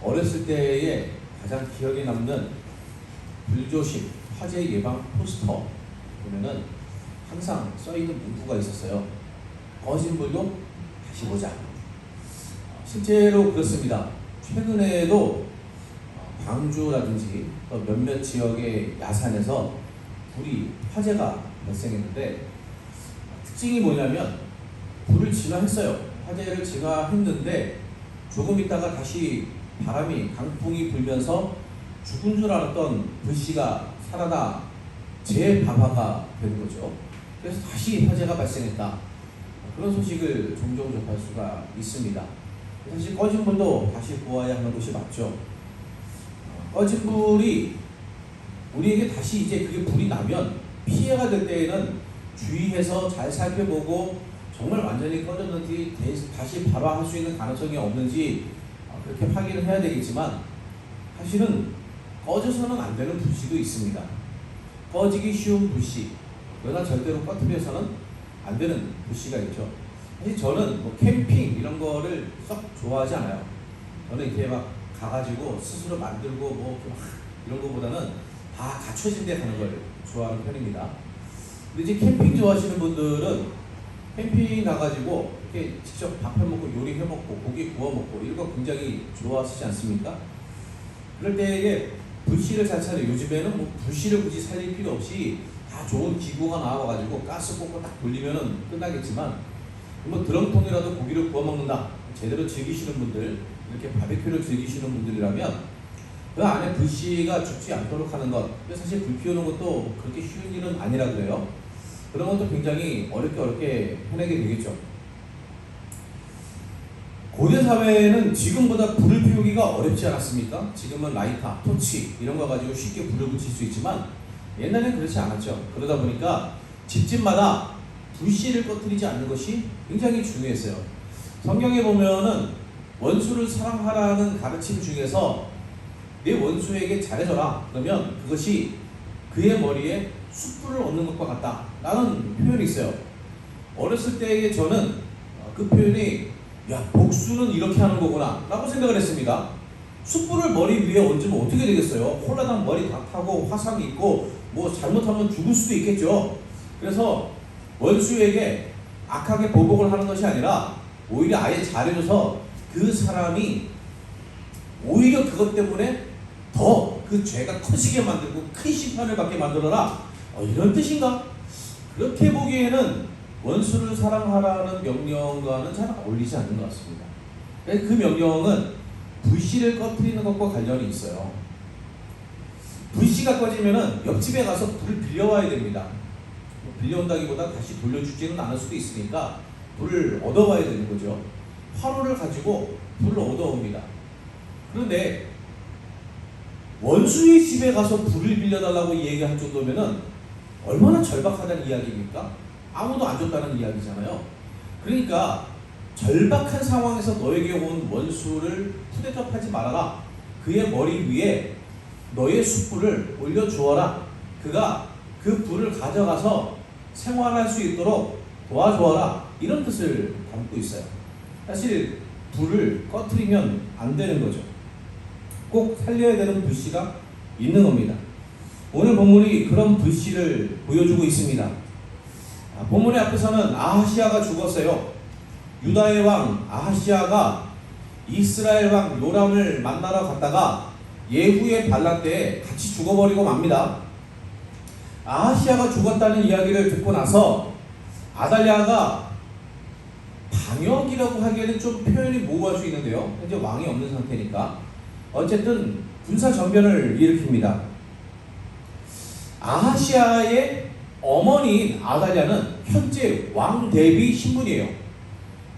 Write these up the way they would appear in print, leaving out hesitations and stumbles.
어렸을 때에 가장 기억에 남는 불조심, 화재 예방 포스터 보면은 항상 써있는 문구가 있었어요. 꺼진 불도 다시 보자. 실제로 그렇습니다. 최근에도 광주라든지 몇몇 지역의 야산에서 화재가 발생했는데, 특징이 뭐냐면 불을 진화했어요. 화재를 진화했는데 조금 있다가 다시 강풍이 불면서 죽은 줄 알았던 불씨가 살아나 재발화가 되는 거죠. 그래서 다시 화재가 발생했다. 그런 소식을 종종 접할 수가 있습니다. 사실 꺼진 불도 다시 보아야 하는 것이 맞죠. 꺼진 불이 우리에게 다시 이제 그게 불이 나면 피해가 될 때에는 주의해서 잘 살펴보고 정말 완전히 꺼졌는지 다시 발화할 수 있는 가능성이 없는지 그렇게 확인을 해야 되겠지만, 사실은 꺼져서는 안 되는 불씨도 있습니다. 꺼지기 쉬운 불씨, 그러나 절대로 꺼뜨려서는 안 되는 불씨가 있죠. 사실 저는 캠핑 이런 거를 썩 좋아하지 않아요. 저는 이렇게 막 가가지고 스스로 만들고 이런 거보다는 다 갖춰진 데 가는 걸 좋아하는 편입니다. 근데 이제 캠핑 좋아하시는 분들은 캠핑 가가지고 이렇게 직접 밥 해먹고 요리해먹고 고기 구워먹고 이런 거 굉장히 좋아하시지 않습니까? 그럴 때에 불씨를 잘 찾아요. 요즘에는 불씨를 굳이 살릴 필요 없이 다 좋은 기구가 나와가지고 가스 꽂고 딱 돌리면은 끝나겠지만, 드럼통이라도 고기를 구워먹는다, 제대로 즐기시는 분들, 이렇게 바베큐를 즐기시는 분들이라면 그 안에 불씨가 죽지 않도록 하는 것, 사실 불 피우는 것도 그렇게 쉬운 일은 아니라 그래요. 그런 것도 굉장히 어렵게 해내게 되겠죠. 고대 사회에는 지금보다 불을 피우기가 어렵지 않았습니까? 지금은 라이터, 토치 이런 거 가지고 쉽게 불을 붙일 수 있지만 옛날에는 그렇지 않았죠. 그러다 보니까 집집마다 불씨를 꺼뜨리지 않는 것이 굉장히 중요했어요. 성경에 보면은 원수를 사랑하라는 가르침 중에서 내 원수에게 잘해줘라, 그러면 그것이 그의 머리에 숯불을 얻는 것과 같다 라는 표현이 있어요. 어렸을 때에 저는 그 표현이 복수는 이렇게 하는 거구나 라고 생각을 했습니다. 숯불을 머리 위에 얹으면 어떻게 되겠어요? 홀라당 머리 다 타고 화상이 있고 잘못하면 죽을 수도 있겠죠. 그래서 원수에게 악하게 보복을 하는 것이 아니라 오히려 아예 잘해줘서 그 사람이 오히려 그것 때문에 더 그 죄가 커지게 만들고 큰 심판을 받게 만들어라, 이런 뜻인가? 그렇게 보기에는 원수를 사랑하라는 명령과는 잘 어울리지 않는 것 같습니다. 그 명령은 불씨를 꺼뜨리는 것과 관련이 있어요. 불씨가 꺼지면은 옆집에 가서 불을 빌려와야 됩니다. 빌려온다기보다 다시 돌려주지는 않을 수도 있으니까 불을 얻어와야 되는 거죠. 화로를 가지고 불을 얻어옵니다. 그런데 원수의 집에 가서 불을 빌려달라고 얘기할 정도면은 얼마나 절박하다는 이야기입니까? 아무도 안 줬다는 이야기잖아요. 그러니까 절박한 상황에서 너에게 온 원수를 푸대접하지 말아라. 그의 머리 위에 너의 숯불을 올려주어라. 그가 그 불을 가져가서 생활할 수 있도록 도와주어라. 이런 뜻을 담고 있어요. 사실 불을 꺼뜨리면 안 되는 거죠. 꼭 살려야 되는 불씨가 있는 겁니다. 오늘 본문이 그런 불씨를 보여주고 있습니다. 본문의 앞에서는 아하시아가 죽었어요. 유다의 왕 아하시아가 이스라엘 왕 요람을 만나러 갔다가 예후의 반란 때에 같이 죽어버리고 맙니다. 아하시아가 죽었다는 이야기를 듣고 나서 아달랴가 방역이라고 하기에는 좀 표현이 모호할 수 있는데요. 현재 왕이 없는 상태니까 어쨌든 군사 전변을 일으킵니다. 아하시아의 어머니인 아달랴는 현재 왕 대비 신분이에요.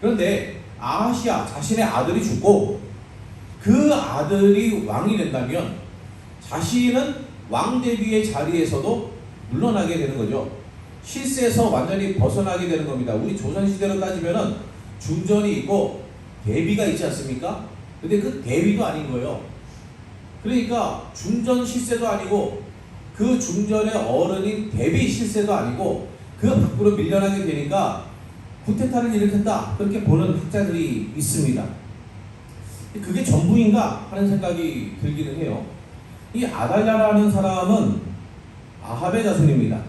그런데 아하시아 자신의 아들이 죽고 그 아들이 왕이 된다면 자신은 왕 대비의 자리에서도 물러나게 되는 거죠. 실세에서 완전히 벗어나게 되는 겁니다. 우리 조선시대로 따지면은 중전이 있고 대비가 있지 않습니까? 근데 그 대비도 아닌 거예요. 그러니까 중전 실세도 아니고 그 중전의 어른인 대비 실세도 아니고 그 밖으로 밀려나게 되니까 쿠데타를 일으켰다, 그렇게 보는 학자들이 있습니다. 그게 전부인가 하는 생각이 들기는 해요. 이 아달랴라는 사람은 아합의 자손입니다.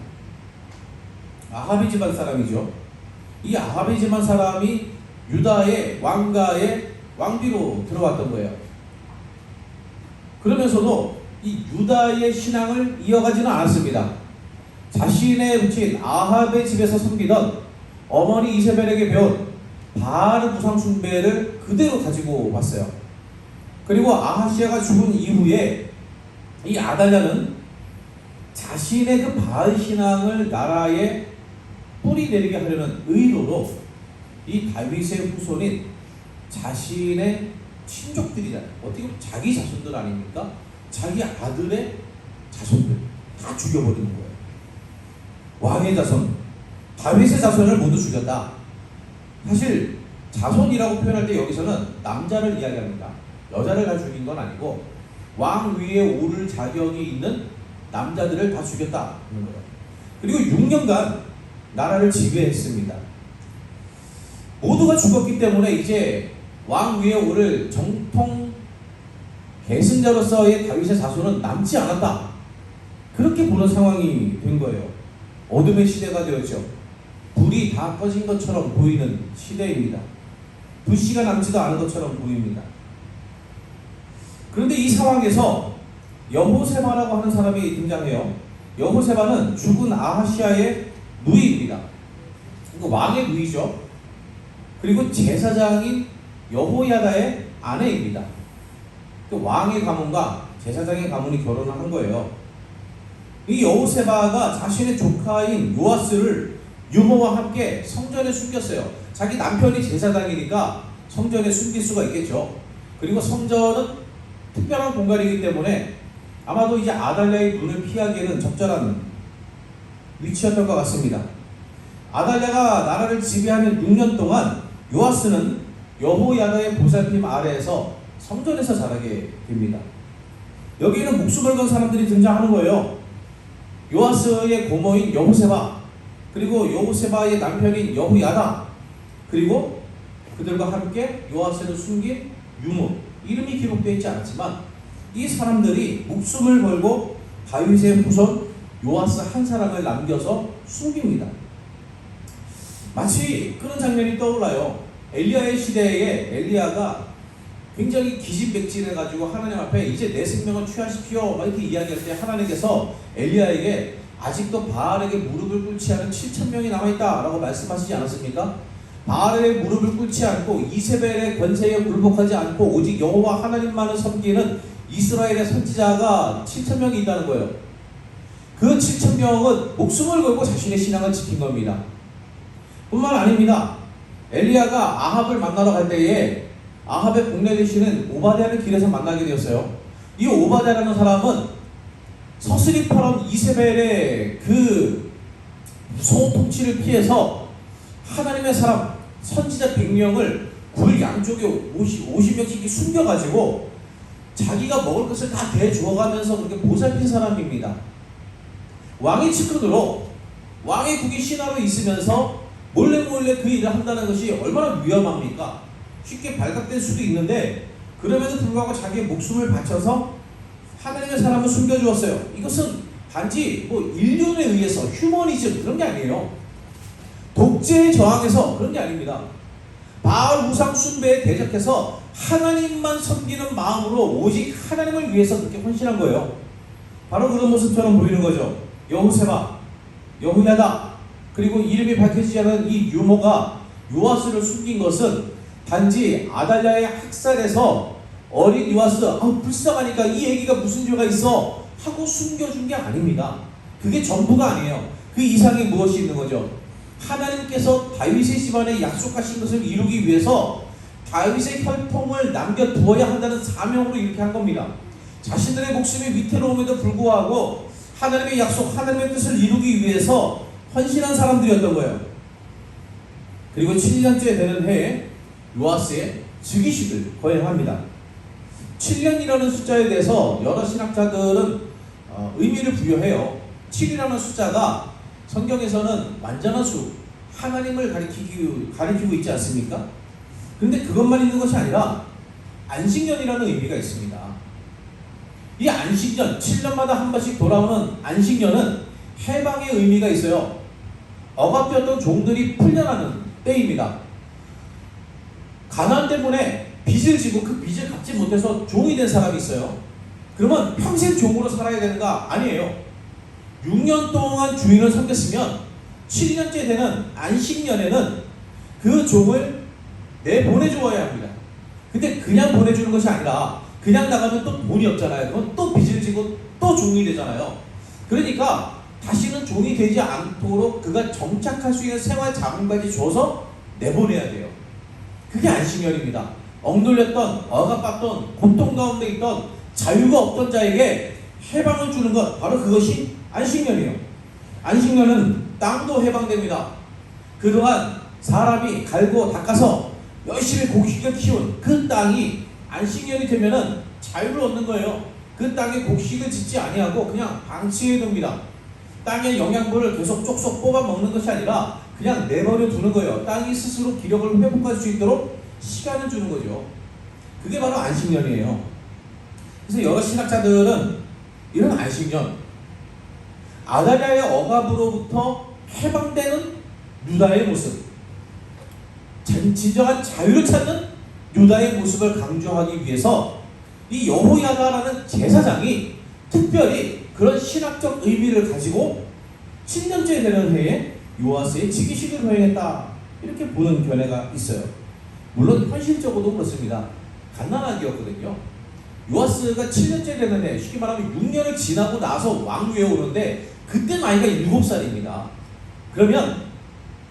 아합의 집안 사람이죠. 이 아합의 집안 사람이 유다의 왕가의 왕비로 들어왔던 거예요. 그러면서도 이 유다의 신앙을 이어가지는 않았습니다. 자신의 후친 아합의 집에서 섬기던 어머니 이세벨에게 배운 바알 우상 숭배를 그대로 가지고 왔어요. 그리고 아하시아가 죽은 이후에 이 아달랴는 자신의 그 바알 신앙을 나라에 뿌리 내리게 하려는 의도로 이 다윗의 후손인 자신의 친족들이잖아요. 어떻게 보면 자기 자손들 아닙니까? 자기 아들의 자손들 다 죽여버리는 거예요. 왕의 자손, 다윗의 자손을 모두 죽였다. 사실 자손이라고 표현할 때 여기서는 남자를 이야기합니다. 여자를 다 죽인 건 아니고 왕 위에 오를 자격이 있는 남자들을 다 죽였다는 거예요. 그리고 6년간 나라를 지배했습니다. 모두가 죽었기 때문에 이제 왕 위에 오를 정통 계승자로서의 다윗의 자손은 남지 않았다. 그렇게 보는 상황이 된 거예요. 어둠의 시대가 되었죠. 불이 다 꺼진 것처럼 보이는 시대입니다. 불씨가 남지도 않은 것처럼 보입니다. 그런데 이 상황에서 여호세바라고 하는 사람이 등장해요. 여호세바는 죽은 아하시아의 누이입니다. 왕의 누이죠. 그리고 제사장인 여호야다의 아내입니다. 왕의 가문과 제사장의 가문이 결혼을 한 거예요. 이 여호세바가 자신의 조카인 요아스를 유모와 함께 성전에 숨겼어요. 자기 남편이 제사장이니까 성전에 숨길 수가 있겠죠. 그리고 성전은 특별한 공간이기 때문에 아마도 이제 아달랴의 눈을 피하기에는 적절한 위치였던 것 같습니다. 아달랴가 나라를 지배하는 6년 동안 요아스는 여호야다의 보살핌 아래에서 성전에서 자라게 됩니다. 여기에는 목숨을 건 사람들이 등장하는 거예요. 요아스의 고모인 여호세바, 그리고 여호세바의 남편인 여호야다, 그리고 그들과 함께 요아스를 숨긴 유무, 이름이 기록되어 있지 않았지만 이 사람들이 목숨을 걸고 다윗의 후손 요아스 한 사람을 남겨서 숨깁니다. 마치 그런 장면이 떠올라요. 엘리야의 시대에 엘리야가 굉장히 기진맥진해가지고 하나님 앞에 이제 내 생명을 취하십시오 이렇게 이야기할 때 하나님께서 엘리야에게 아직도 바알에게 무릎을 꿇지 않은 7,000명이 남아있다 라고 말씀하시지 않았습니까? 바알의 무릎을 꿇지 않고 이세벨의 권세에 굴복하지 않고 오직 여호와 하나님만을 섬기는 이스라엘의 선지자가 7,000명이 있다는 거예요. 그 7,000명은 목숨을 걸고 자신의 신앙을 지킨 겁니다. 뿐만 아닙니다. 엘리야가 아합을 만나러 갈 때에 아합의 국내 되시는 오바댜를 길에서 만나게 되었어요. 이 오바댜라는 사람은 서슬이처럼 이세벨의 그 무서운 통치를 피해서 하나님의 사람 선지자 100명을 굴 양쪽에 50명씩 숨겨가지고 자기가 먹을 것을 다 대주어가면서 그렇게 보살핀 사람입니다. 왕의 측근으로 왕의 국이 신하로 있으면서 몰래 그 일을 한다는 것이 얼마나 위험합니까? 쉽게 발각될 수도 있는데 그럼에도 불구하고 자기의 목숨을 바쳐서 하나님의 사람을 숨겨주었어요. 이것은 단지 인륜에 의해서 휴머니즘 그런 게 아니에요. 독재에 저항해서 그런 게 아닙니다. 바알 우상 숭배에 대적해서 하나님만 섬기는 마음으로 오직 하나님을 위해서 그렇게 헌신한 거예요. 바로 그런 모습처럼 보이는 거죠. 여호세바, 여호야다, 그리고 이름이 밝혀지지 않은 이 유모가 요아스를 숨긴 것은 단지 아달랴의 학살에서 어린 요아스 불쌍하니까 이 얘기가 무슨 죄가 있어 하고 숨겨준 게 아닙니다. 그게 전부가 아니에요. 그 이상이 무엇이 있는 거죠? 하나님께서 다윗의 집안에 약속하신 것을 이루기 위해서 다윗의 혈통을 남겨두어야 한다는 사명으로 이렇게 한 겁니다. 자신들의 목숨이 위태로움에도 불구하고 하나님의 약속, 하나님의 뜻을 이루기 위해서 헌신한 사람들이었던 거예요. 그리고 7년째 되는 해에 요아스의 즉위식을 거행합니다. 7년이라는 숫자에 대해서 여러 신학자들은 의미를 부여해요. 7이라는 숫자가 성경에서는 완전한 수, 하나님을 가리키고 있지 않습니까? 그런데 그것만 있는 것이 아니라 안식년이라는 의미가 있습니다. 이 안식년, 7년마다 한 번씩 돌아오는 안식년은 해방의 의미가 있어요. 억압되었던 종들이 풀려나는 때입니다. 가난 때문에 빚을 지고 그 빚을 갚지 못해서 종이 된 사람이 있어요. 그러면 평생 종으로 살아야 되는가? 아니에요. 6년 동안 주인을 섬겼으면 7년째 되는 안식년에는 그 종을 내보내주어야 합니다. 근데 그냥 보내주는 것이 아니라 그냥 나가면 또 돈이 없잖아요. 그럼 또 빚을 지고 또 종이 되잖아요. 그러니까 다시는 종이 되지 않도록 그가 정착할 수 있는 생활 자금까지 줘서 내보내야 돼요. 그게 안식년입니다. 억눌렸던, 억압받던, 고통 가운데 있던, 자유가 없던 자에게 해방을 주는 것, 바로 그것이 안식년이에요. 안식년은 땅도 해방됩니다. 그동안 사람이 갈고 닦아서 열심히 곡식을 키운 그 땅이 안식년이 되면은 자유를 얻는 거예요. 그 땅에 곡식을 짓지 아니하고 그냥 방치해 둡니다. 땅의 영양분을 계속 쪽쪽 뽑아 먹는 것이 아니라 그냥 내버려 두는 거예요. 땅이 스스로 기력을 회복할 수 있도록 시간을 주는 거죠. 그게 바로 안식년이에요. 그래서 여러 신학자들은 이런 안식년, 아달랴의 억압으로부터 해방되는 유다의 모습, 진정한 자유를 찾는 유다의 모습을 강조하기 위해서 이 여호야다라는 제사장이 특별히 그런 신학적 의미를 가지고 7년째 되는 해에 요아스의 즉위식을 허행했다, 이렇게 보는 견해가 있어요. 물론 현실적으로도 그렇습니다. 갓난아기였거든요. 요아스가 7년째 되는 해, 쉽게 말하면 6년을 지나고 나서 왕위에 오는데 그때 나이가 7살입니다. 그러면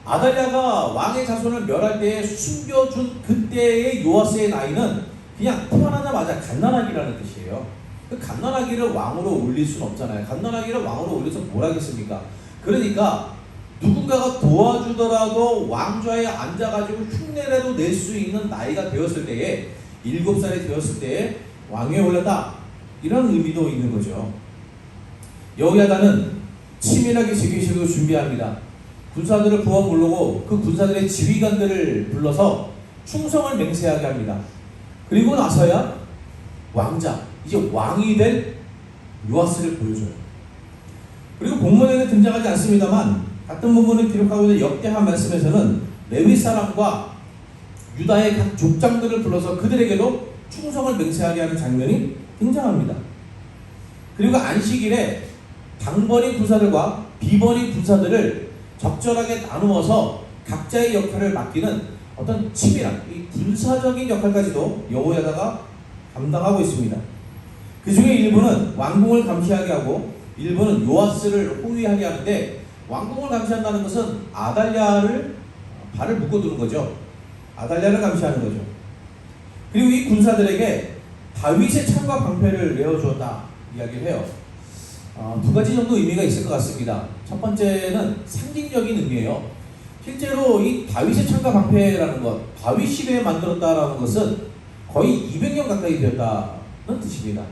아달랴가 왕의 자손을 멸할 때에 숨겨준 그때의 요아스의 나이는 그냥 태어나자마자 갓난아기라는 뜻이에요. 그 갓난아기를 왕으로 올릴 수는 없잖아요. 갓난아기를 왕으로 올려서 뭘 하겠습니까? 그러니까 누군가가 도와주더라도 왕좌에 앉아가지고 흉내라도 낼 수 있는 나이가 되었을 때에, 7살이 되었을 때에 왕위에 올렸다, 이런 의미도 있는 거죠. 여호야다는 치밀하게 즉위식을 준비합니다. 군사들을 부하 부르고 그 군사들의 지휘관들을 불러서 충성을 맹세하게 합니다. 그리고 나서야 왕자, 이제 왕이 될 요아스를 보여줘요. 그리고 본문에는 등장하지 않습니다만 같은 부분을 기록하고 있는 역대하 말씀에서는 레위 사람과 유다의 각 족장들을 불러서 그들에게도 충성을 맹세하게 하는 장면이 등장합니다. 그리고 안식일에 당번인 군사들과 비번인 군사들을 적절하게 나누어서 각자의 역할을 맡기는 어떤 치밀한 이 군사적인 역할까지도 여호야다가 감당하고 있습니다. 그 중에 일부는 왕궁을 감시하게 하고 일부는 요아스를 호위하게 하는데, 왕궁을 감시한다는 것은 아달랴를 발을 묶어두는 거죠. 아달랴를 감시하는 거죠. 그리고 이 군사들에게 다윗의 창과 방패를 내어주었다 이야기를 해요. 두 가지 정도 의미가 있을 것 같습니다. 첫 번째는 상징적인 의미예요. 실제로 이 다윗의 창과 방패라는 것, 다윗 시대에 만들었다라는 것은 거의 200년 가까이 되었다는 뜻입니다.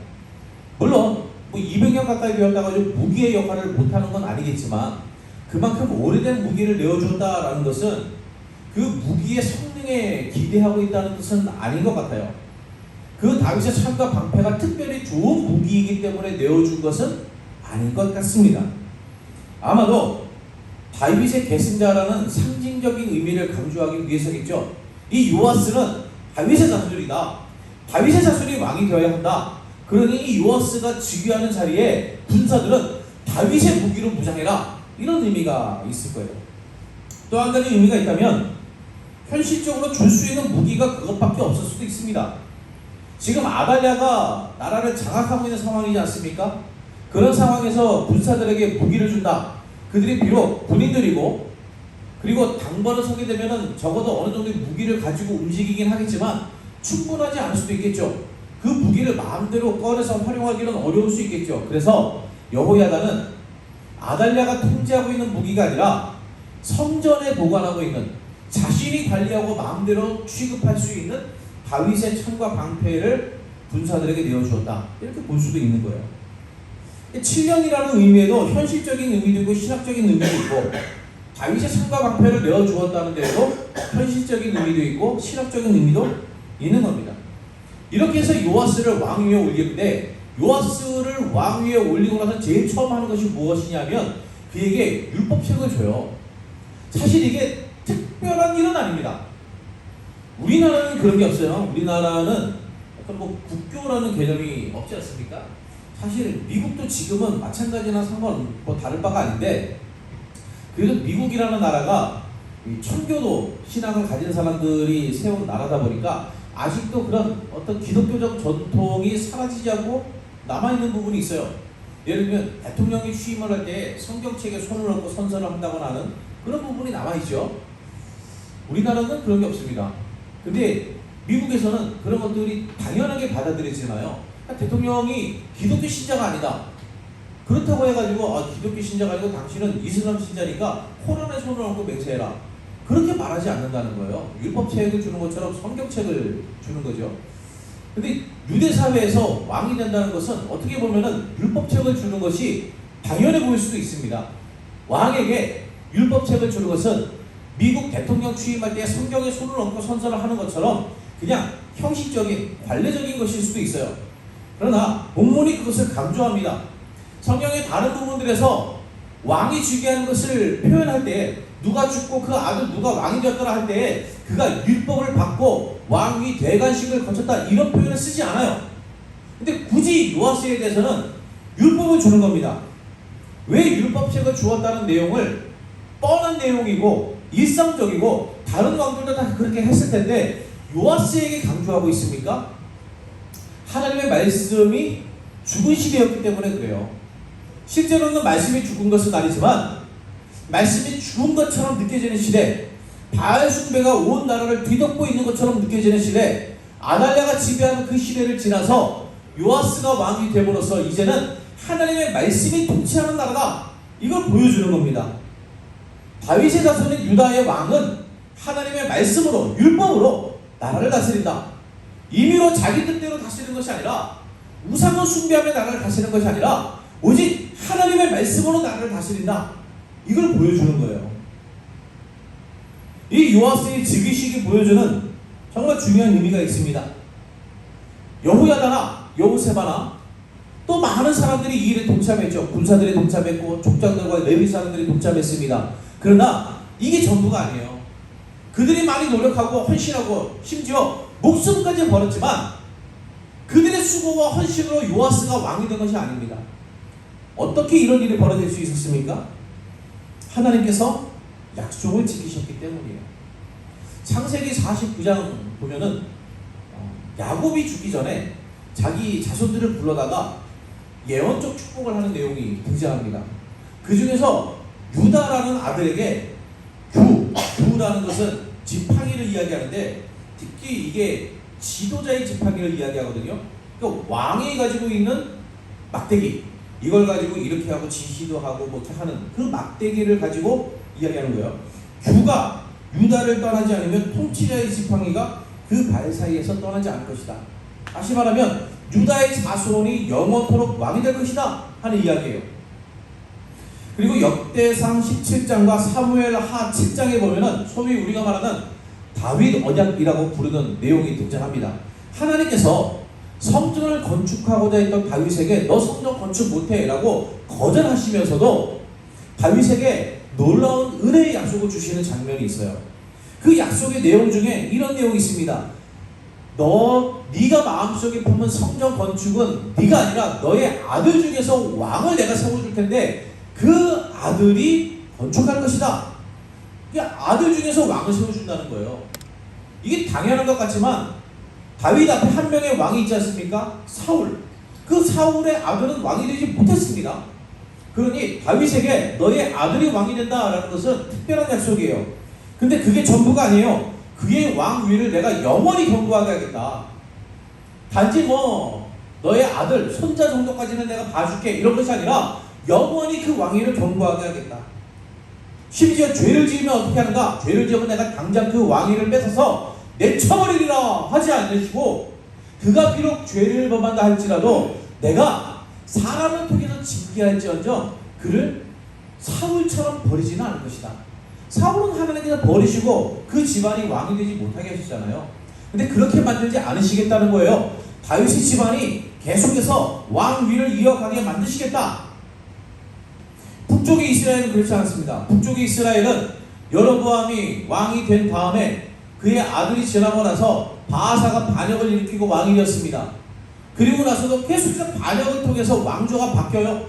물론 뭐 200년 가까이 되었다가 무기의 역할을 못하는 건 아니겠지만 그만큼 오래된 무기를 내어준다라는 것은 그 무기의 성능에 기대하고 있다는 뜻은 아닌 것 같아요. 그 다윗의 창과 방패가 특별히 좋은 무기이기 때문에 내어준 것은 아닌 것 같습니다. 아마도 다윗의 계승자라는 상징적인 의미를 강조하기 위해서겠죠. 이 요아스는 다윗의 자손이다, 다윗의 자손이 왕이 되어야 한다. 그러니 이 요아스가 즉위하는 자리에 군사들은 다윗의 무기로 무장해라, 이런 의미가 있을 거예요. 또 한 가지 의미가 있다면 현실적으로 줄 수 있는 무기가 그것밖에 없을 수도 있습니다. 지금 아달랴가 나라를 장악하고 있는 상황이지 않습니까? 그런 상황에서 군사들에게 무기를 준다. 그들이 비록 군인들이고 그리고 당번을 서게 되면 적어도 어느 정도의 무기를 가지고 움직이긴 하겠지만 충분하지 않을 수도 있겠죠. 그 무기를 마음대로 꺼내서 활용하기는 어려울 수 있겠죠. 그래서 여호야다는 아달랴가 통제하고 있는 무기가 아니라 성전에 보관하고 있는, 자신이 관리하고 마음대로 취급할 수 있는 다윗의 창과 방패를 군사들에게 내어주었다, 이렇게 볼 수도 있는 거예요. 7년이라는 의미에도 현실적인 의미도 있고 신학적인 의미도 있고, 다윗의 창과 방패를 내어주었다는 데에도 현실적인 의미도 있고 신학적인 의미도 있는 겁니다. 이렇게 해서 요아스를 왕 위에 올리는데, 요아스를 왕 위에 올리고 나서 제일 처음 하는 것이 무엇이냐면 그에게 율법책을 줘요. 사실 이게 특별한 일은 아닙니다. 우리나라는 그런 게 없어요. 우리나라는 어떤 뭐 국교라는 개념이 없지 않습니까? 사실 미국도 지금은 마찬가지나 상관 뭐 다를 바가 아닌데, 그래도 미국이라는 나라가 이 천교도 신앙을 가진 사람들이 세운 나라다 보니까 아직도 그런 어떤 기독교적 전통이 사라지지 않고 남아있는 부분이 있어요. 예를 들면 대통령이 취임을 할 때 성경책에 손을 얹고 선서를 한다거나 하는 그런 부분이 남아있죠. 우리나라는 그런 게 없습니다. 근데 미국에서는 그런 것들이 당연하게 받아들여지나요? 대통령이 기독교 신자가 아니다, 그렇다고 해가지고 기독교 신자가 아니고 당신은 이슬람 신자니까 코란에 손을 얹고 맹세해라, 그렇게 말하지 않는다는 거예요. 율법책을 주는 것처럼 성경책을 주는 거죠. 근데 유대 사회에서 왕이 된다는 것은 어떻게 보면은 율법책을 주는 것이 당연해 보일 수도 있습니다. 왕에게 율법책을 주는 것은 미국 대통령 취임할 때 성경에 손을 얹고 선서를 하는 것처럼 그냥 형식적인 관례적인 것일 수도 있어요. 그러나 본문이 그것을 강조합니다. 성경의 다른 부분들에서 왕이 즉위하는 것을 표현할 때 누가 죽고 그 아들 누가 왕이 되었더라 할 때 그가 율법을 받고 왕위 대관식을 거쳤다, 이런 표현을 쓰지 않아요. 근데 굳이 요아스에 대해서는 율법을 주는 겁니다. 왜 율법책을 주었다는 내용을 뻔한 내용이고 일상적이고 다른 왕들도 다 그렇게 했을 텐데 요아스에게 강조하고 있습니까? 하나님의 말씀이 죽은 시대였기 때문에 그래요. 실제로는 말씀이 죽은 것은 아니지만 말씀이 죽은 것처럼 느껴지는 시대, 바알 숭배가 온 나라를 뒤덮고 있는 것처럼 느껴지는 시대, 아달랴가 지배하는 그 시대를 지나서 요아스가 왕이 됨으로써 이제는 하나님의 말씀이 통치하는 나라다, 이걸 보여주는 겁니다. 다윗의 자손인 유다의 왕은 하나님의 말씀으로 율법으로 나라를 다스린다. 임의로 자기 뜻대로 다스리는 것이 아니라, 우상을 숭배하며 나라를 다스리는 것이 아니라 오직 하나님의 말씀으로 나라를 다스린다, 이걸 보여주는 거예요. 이 요아스의 즉위식이 보여주는 정말 중요한 의미가 있습니다. 여호야다나 여호세바나 또 많은 사람들이 이 일에 동참했죠. 군사들이 동참했고 족장들과 레위 사람들이 동참했습니다. 그러나 이게 전부가 아니에요. 그들이 많이 노력하고 헌신하고 심지어 목숨까지 버렸지만 그들의 수고와 헌신으로 요아스가 왕이 된 것이 아닙니다. 어떻게 이런 일이 벌어질 수 있었습니까? 하나님께서 약속을 지키셨기 때문이에요. 창세기 49장 보면은 야곱이 죽기 전에 자기 자손들을 불러다가 예언적 축복을 하는 내용이 등장합니다. 그 중에서 유다라는 아들에게 규라는 것은 지팡이를 이야기하는데 특히 이게 지도자의 지팡이를 이야기하거든요. 그러니까 왕이 가지고 있는 막대기, 이걸 가지고 이렇게 하고 지시도 하고 뭐 이렇게 하는 그 막대기를 가지고 이야기하는 거예요. 규가 유다를 떠나지 않으면 통치자의 지팡이가 그 발 사이에서 떠나지 않을 것이다. 다시 말하면 유다의 자손이 영원토록 왕이 될 것이다 하는 이야기예요. 그리고 역대상 17장과 사무엘하 7장에 보면은 소위 우리가 말하는 다윗 언약이라고 부르는 내용이 등장합니다. 하나님께서 성전을 건축하고자 했던 다윗에게 너 성전 건축 못해 라고 거절하시면서도 다윗에게 놀라운 은혜의 약속을 주시는 장면이 있어요. 그 약속의 내용 중에 이런 내용이 있습니다. 네가 마음속에 품은 성전 건축은 네가 아니라 너의 아들 중에서 왕을 내가 세워줄 텐데 그 아들이 건축할 것이다. 그러니까 아들 중에서 왕을 세워준다는 거예요. 이게 당연한 것 같지만 다윗 앞에 한 명의 왕이 있지 않습니까? 사울. 그 사울의 아들은 왕이 되지 못했습니다. 그러니 다윗에게 너의 아들이 왕이 된다라는 것은 특별한 약속이에요. 근데 그게 전부가 아니에요. 그의 왕위를 내가 영원히 경고하게 하겠다. 단지 뭐 너의 아들, 손자 정도까지는 내가 봐줄게 이런 것이 아니라 영원히 그 왕위를 경고하게 하겠다. 심지어 죄를 지으면 어떻게 하는가? 죄를 지으면 내가 당장 그 왕위를 뺏어서 내쳐버리리라 하지 않으시고 그가 비록 죄를 범한다 할지라도 내가 사람을 통해서 징계할지언정 그를 사울처럼 버리지는 않을 것이다. 사울은 하나님께서 버리시고 그 집안이 왕이 되지 못하게 하셨잖아요. 근데 그렇게 만들지 않으시겠다는 거예요. 다윗의 집안이 계속해서 왕위를 이어가게 만드시겠다. 북쪽의 이스라엘은 그렇지 않습니다. 북쪽의 이스라엘은 여로보암이 왕이 된 다음에 그의 아들이 지나고 나서 바하사가 반역을 일으키고 왕이 되었습니다. 그리고 나서도 계속해서 반역을 통해서 왕조가 바뀌어요.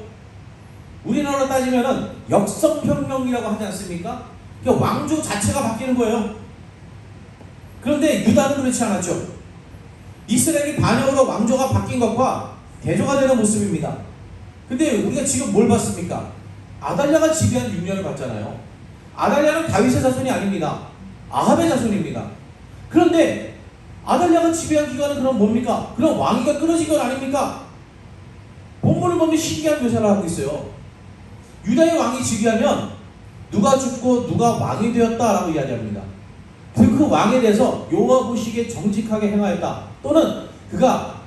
우리나라로 따지면은 역성혁명이라고 하지 않습니까? 그러니까 왕조 자체가 바뀌는 거예요. 그런데 유다는 그렇지 않았죠. 이스라엘이 반역으로 왕조가 바뀐 것과 대조가 되는 모습입니다. 근데 우리가 지금 뭘 봤습니까? 아달랴가 지배한 6년을 봤잖아요. 아달랴는 다윗의 자손이 아닙니다. 아합의 자손입니다. 그런데 아달랴가 지배한 기간은 그럼 뭡니까? 그럼 왕위가 끊어진 건 아닙니까? 본문을 보면 신기한 묘사를 하고 있어요. 유다의 왕이 즉위하면 누가 죽고 누가 왕이 되었다라고 이야기합니다. 그 왕에 대해서 여호와 보시기에 정직하게 행하였다. 또는 그가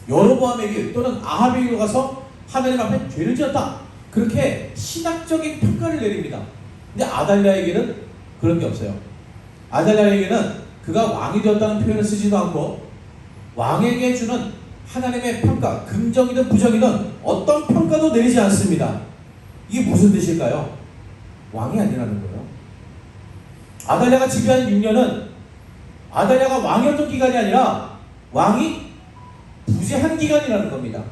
여로보암에게 또는 아합에게로 가서 하나님 앞에 죄를 지었다. 그렇게 신학적인 평가를 내립니다. 근데 아달랴에게는 그런 게 없어요. 아달랴에게는 그가 왕이 되었다는 표현을 쓰지도 않고 왕에게 주는 하나님의 평가, 긍정이든 부정이든 어떤 평가도 내리지 않습니다. 이게 무슨 뜻일까요? 왕이 아니라는 거예요. 아달랴가 지배한 6년은 아달랴가 왕이었던 기간이 아니라 왕이 부재한 기간이라는 겁니다.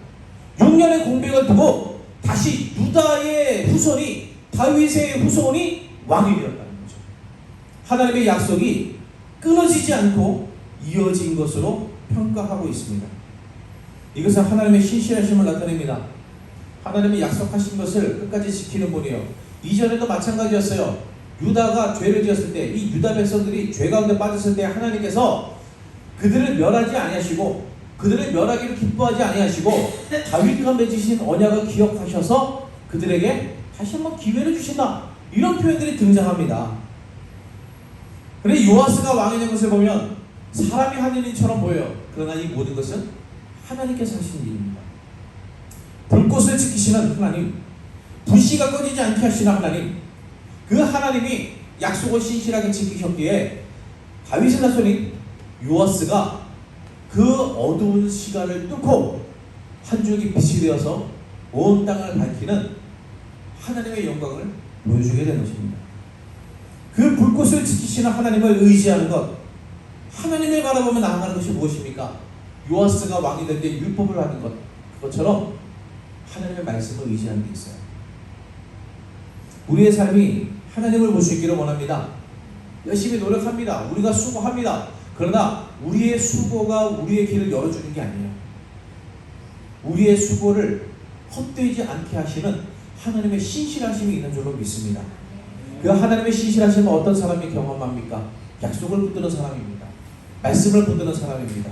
6년의 공백을 두고 다시 유다의 후손이, 다윗의 후손이 왕이 되었다는 거죠. 하나님의 약속이 끊어지지 않고 이어진 것으로 평가하고 있습니다. 이것은 하나님의 신실하심을 나타냅니다. 하나님이 약속하신 것을 끝까지 지키는 분이에요. 이전에도 마찬가지였어요. 유다가 죄를 지었을 때, 이 유다 백성들이 죄 가운데 빠졌을 때 하나님께서 그들을 멸하지 아니하시고 그들의 멸하기를 기뻐하지 아니하시고 다윗과 맺으신 언약을 기억하셔서 그들에게 다시 한번 기회를 주신다. 이런 표현들이 등장합니다. 그런데 요아스가 왕이 된 것을 보면 사람이 하는 일처럼 보여요. 그러나 이 모든 것은 하나님께서 하신 일입니다. 불꽃을 지키시는 하나님, 불씨가 꺼지지 않게 하시는 하나님, 그 하나님이 약속을 신실하게 지키셨기에 다윗의 자손인 요아스가 그 어두운 시간을 뚫고 한 줄기 빛이 되어서 온 땅을 밝히는 하나님의 영광을 보여주게 된 것입니다. 그 불꽃을 지키시는 하나님을 의지하는 것, 하나님을 바라보며 나아가는 것이 무엇입니까? 요아스가 왕이 될 때 율법을 하는 것, 그것처럼 하나님의 말씀을 의지하는 게 있어요. 우리의 삶이 하나님을 볼 수 있기를 원합니다. 열심히 노력합니다. 우리가 수고합니다. 그러나 우리의 수고가 우리의 길을 열어주는 게 아니에요. 우리의 수고를 헛되지 않게 하시는 하나님의 신실하심이 있는 줄로 믿습니다. 그 하나님의 신실하심은 어떤 사람이 경험합니까? 약속을 붙드는 사람입니다. 말씀을 붙드는 사람입니다.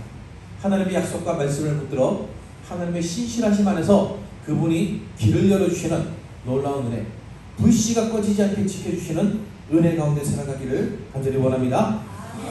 하나님의 약속과 말씀을 붙들어 하나님의 신실하심 안에서 그분이 길을 열어주시는 놀라운 은혜, 불씨가 꺼지지 않게 지켜주시는 은혜 가운데 살아가기를 간절히 원합니다.